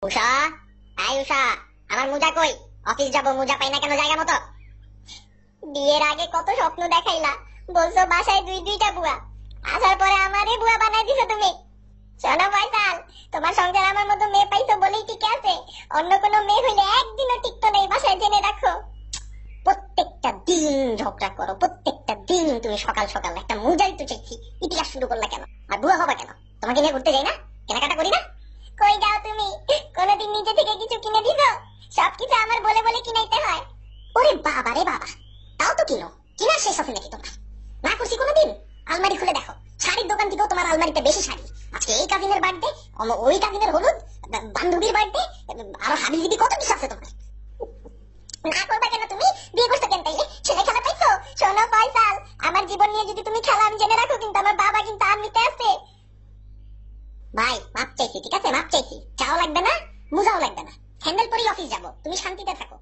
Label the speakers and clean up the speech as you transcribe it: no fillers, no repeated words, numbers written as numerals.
Speaker 1: উষা, আয় উষা, আমার মোজা কই? অফিস যাব, মোজা পাই না কেন জায়গা মতো? বিয়ের আগে কত স্বপ্ন দেখাইলা, বলছো বাসায় দুই দুইটা বুয়া, আসার পরে আমারে বুয়া বানাই দিছো তুমি। শোনো ফয়সাল, তোমার সংসার আমার মতো মেয়ে পাইছো বলেই ঠিক আছে, অন্য কোনো মেয়ে হইলে একদিনও টিকতো নেই, বাসায় জেনে রাখো। প্রত্যেকটা দিন ঝগড়া করো, প্রত্যেকটা দিন তুমি সকাল সকাল একটা মোজাই তো চাইছি, ইতিহাস শুরু করলা কেন? আর বুয়া হবা কেন? তোমাকে নিয়ে ঘুরতে যাই না? কেনাকাটা করি না? কই যাও তুমি? কোনদিন নিজে থেকে কিছু কিনে দিছো? সবকিছু আমার বলে বলে কিনাইতে হয়। ওরে বাবা রে বাবা, তাও তো কিনো, কিনা শেষ হবে নাকি তোমার? না করছি কোনোদিন? আলমারি খুলে দেখো, শাড়ির দোকান থেকেও তোমার আলমারিতে বেশি শাড়ি। আজকে এই কাজিনের বার্থডে, ওই কাজিনের হলুদ, বান্ধবীর বার্থডে, আরো হাবিজাবি কত কিছু আছে তোমার। না করবা কেন তুমি? বিয়ে করছো কেন তাইলে? ছেলে খেলা পাইছো? শোনো ফয়সাল, আমার জীবন নিয়ে যদি তুমি খেলা, আমি জেনে রাখো কিন্তু আমার বাবা কিন্তু আর্মিতে আছে। ভাই মাপ চাইছি, ঠিক আছে? মাপ চাইছি, চাও লাগবে না, মুজাও লাগবে না, হ্যান্ডেল করেই অফিস যাবো, তুমি শান্তিতে থাকো।